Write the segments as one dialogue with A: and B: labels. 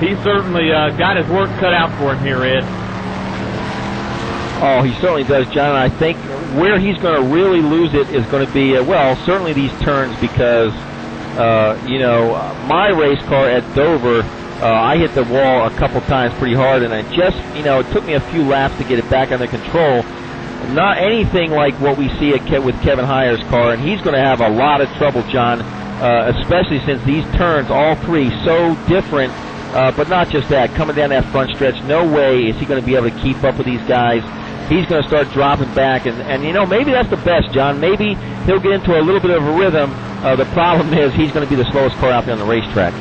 A: he certainly got his work cut out for him here, Ed.
B: Oh, he certainly does, John. I think where he's going to really lose it is going to be, well, certainly these turns because, you know, my race car at Dover, I hit the wall a couple times pretty hard, and I just, you know, it took me a few laps to get it back under control. Not anything like what we see with Kevin Heyer's car, and he's going to have a lot of trouble, John, especially since these turns, all three, so different. But not just that, coming down that front stretch, no way is he going to be able to keep up with these guys. He's going to start dropping back, and you know, maybe that's the best, John. Maybe he'll get into a little bit of a rhythm. The problem is he's going to be the slowest car out there on the racetrack.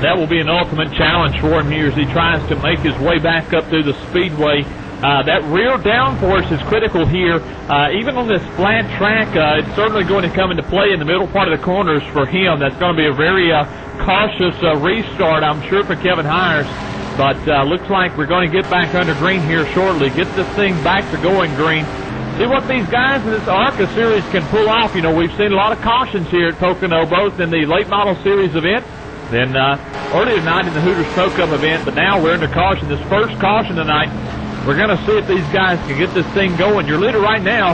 A: That will be an ultimate challenge for him here as he tries to make his way back up through the speedway. That rear downforce is critical here. Even on this flat track, it's certainly going to come into play in the middle part of the corners for him. That's going to be a very cautious restart, I'm sure, for Kevin Heyers. But looks like we're going to get back under green here shortly. Get this thing back to going green. See what these guys in this ARCA series can pull off. You know, we've seen a lot of cautions here at Pocono, both in the late model series event, then earlier tonight in the Hooters Pro Cup event, but now we're into caution. This first caution tonight, we're going to see if these guys can get this thing going. Your leader right now,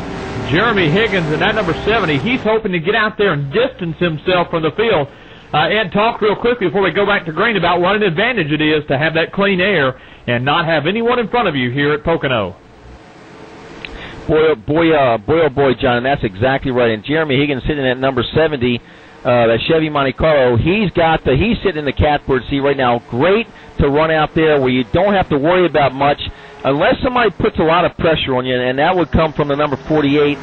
A: Jeremy Higgins, and that number 70, he's hoping to get out there and distance himself from the field. Ed, talk real quickly before we go back to green about what an advantage it is to have that clean air and not have anyone in front of you here at Pocono.
B: Boy, oh boy, John, and that's exactly right. And Jeremy Higgins sitting at number 70, that Chevy Monte Carlo, he's sitting in the catbird seat right now. Great to run out there where you don't have to worry about much unless somebody puts a lot of pressure on you, and that would come from the number 48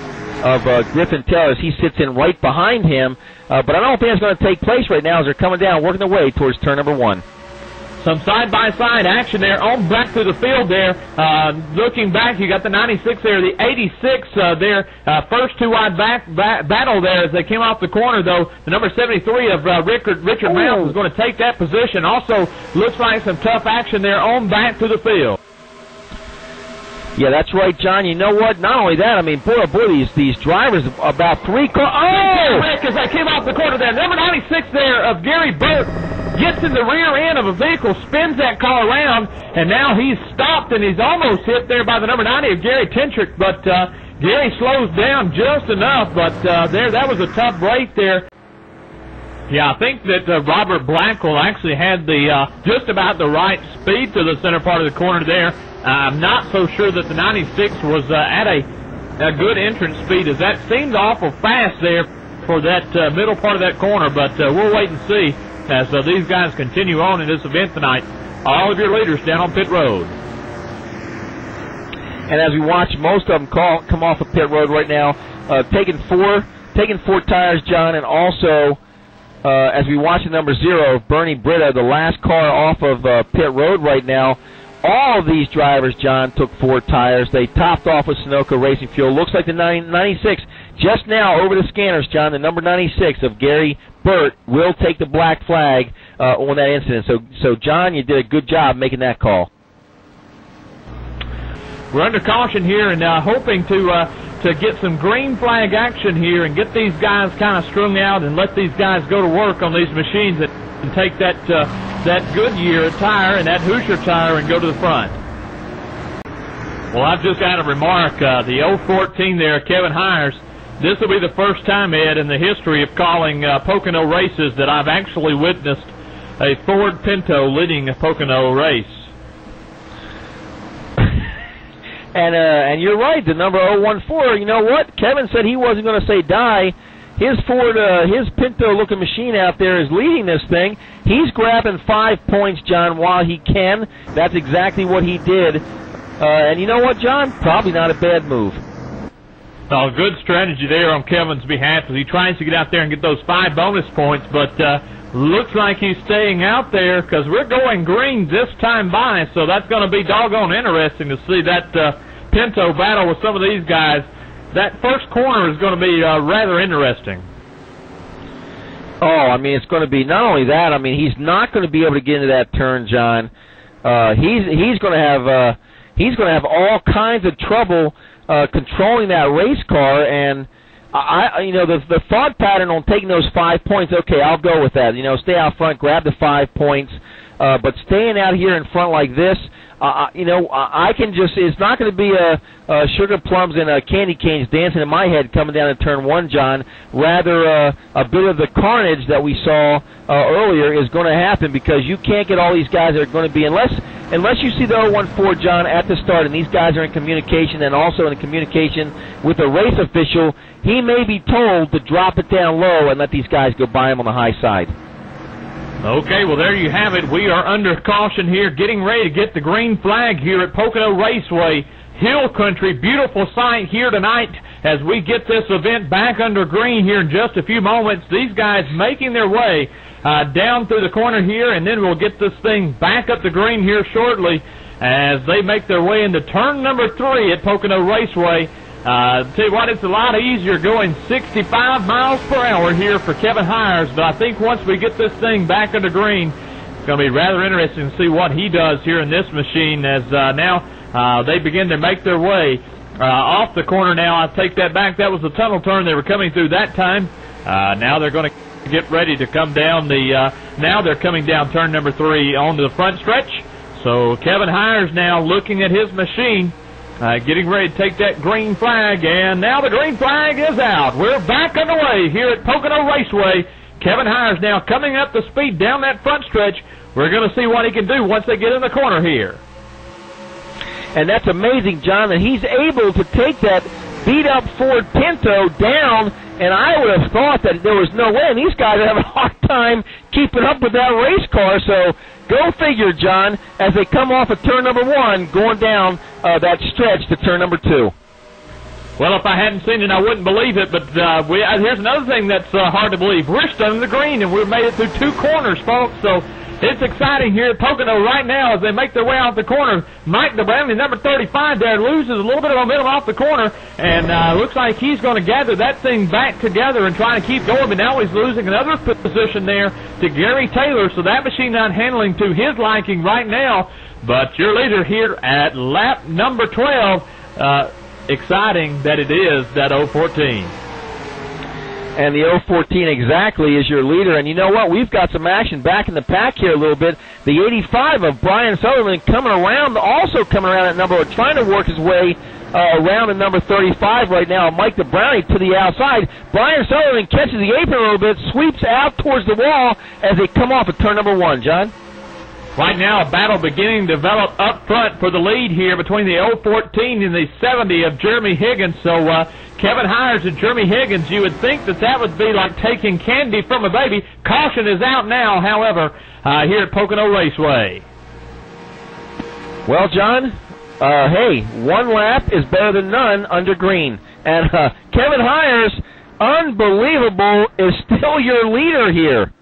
B: of Griffin Taylor as he sits in right behind him. But I don't think it's going to take place right now as they're coming down, working their way towards turn number 1.
A: Some side-by-side action there on back through the field there. Looking back, you got the 96 there, the 86 there. First two-wide battle there as they came off the corner, though. The number 73 of Richard Mounts is going to take that position. Also, looks like some tough action there on back to the field.
B: Yeah, that's right, John. You know what? Not only that, I mean, boy, these drivers, about 3 cars. Oh!
A: Rick, as they came off the corner there. Number 96 there of Gary Burt gets in the rear end of a vehicle, spins that car around, and now he's stopped, and he's almost hit there by the number 90 of Gary Tentrick, but Gary slows down just enough, but that was a tough break there. Yeah, I think that Robert Blackwell actually had the just about the right speed to the center part of the corner there. I'm not so sure that the 96 was at a good entrance speed, as that seemed awful fast there for that middle part of that corner, but we'll wait and see as these guys continue on in this event tonight. All of your leaders down on pit road.
B: And as we watch most of them come off of pit road right now, taking four tires, John, and also as we watch the number 0, Bernie Britta, the last car off of pit road right now. All of these drivers, John, took 4 tires. They topped off with Sunoco Racing Fuel. Looks like the 96 just now over the scanners, John. The number 96 of Gary Burt will take the black flag on that incident. So, John, you did a good job making that call.
A: We're under caution here and hoping to get some green flag action here and get these guys kind of strung out and let these guys go to work on these machines and take that Goodyear tire and that Hoosier tire and go to the front. Well, I've just got to remark, the 014 there, Kevin Heyers, this will be the first time, Ed, in the history of calling Pocono races that I've actually witnessed a Ford Pinto leading a Pocono race.
B: And you're right, the number 014, you know what? Kevin said he wasn't going to say die. His Ford, his Pinto-looking machine out there is leading this thing. He's grabbing 5 points, John, while he can. That's exactly what he did. And you know what, John? Probably not a bad move.
A: Well, good strategy there on Kevin's behalf as he tries to get out there and get those 5 bonus points, but looks like he's staying out there because we're going green this time by, so that's going to be doggone interesting to see that Pinto battle with some of these guys. That first corner is going to be rather interesting.
B: Oh, I mean, it's going to be not only that. I mean, he's not going to be able to get into that turn, John. He's going to have all kinds of trouble controlling that race car, and the thought pattern on taking those 5 points, okay, I'll go with that. Stay out front, grab the 5 points, but staying out here in front like this, I can just, it's not going to be a sugar plums and candy canes dancing in my head coming down to turn 1, John. Rather, a bit of the carnage that we saw earlier is going to happen, because you can't get all these guys that are going to be, unless you see the 014, John, at the start, and these guys are in communication and also in communication with the race official, he may be told to drop it down low and let these guys go by him on the high side.
A: Okay, well, there you have it. We are under caution here, getting ready to get the green flag here at Pocono Raceway. Hill country, beautiful sight here tonight as we get this event back under green here in just a few moments. These guys making their way down through the corner here, and then we'll get this thing back up the green here shortly as they make their way into turn number 3 at Pocono Raceway. Tell you what, it's a lot easier going 65 miles per hour here for Kevin Hires, but I think once we get this thing back under green, it's going to be rather interesting to see what he does here in this machine as now they begin to make their way off the corner now. I take that back. That was the tunnel turn they were coming through that time. Now they're going to get ready to come down now they're coming down turn number 3 onto the front stretch. So Kevin Hires now looking at his machine, getting ready to take that green flag, and now the green flag is out. We're back underway here at Pocono Raceway. Kevin Hires now coming up the speed down that front stretch. We're going to see what he can do once they get in the corner here.
B: And that's amazing, John, that he's able to take that beat-up Ford Pinto down, and I would have thought that there was no way, and these guys are having a hard time keeping up with that race car, so go figure, John, as they come off of turn number 1, going down that stretch to turn number 2.
A: Well, if I hadn't seen it, I wouldn't believe it, but here's another thing that's hard to believe. We're still in the green, and we've made it through 2 corners, folks, so it's exciting here at Pocono right now as they make their way off the corner. Mike DeBrandy, number 35 there, loses a little bit of momentum off the corner, and looks like he's going to gather that thing back together and try to keep going, but now he's losing another position there to Gary Taylor, so that machine not handling to his liking right now. But your leader here at lap number 12, exciting that it is that 014.
B: And the 014 exactly is your leader. And you know what? We've got some action back in the pack here a little bit. The 85 of Brian Sutherland coming around, also coming around at number, trying to work his way around at number 35 right now. Mike DeBrandy to the outside. Brian Sutherland catches the apron a little bit, sweeps out towards the wall as they come off of turn number 1. John?
A: Right now, a battle beginning to develop up front for the lead here between the 014 and the 70 of Jeremy Higgins. So Kevin Hires and Jeremy Higgins, you would think that would be like taking candy from a baby. Caution is out now, however, here at Pocono Raceway.
B: Well, John, hey, 1 lap is better than none under green. And Kevin Hires, unbelievable, is still your leader here.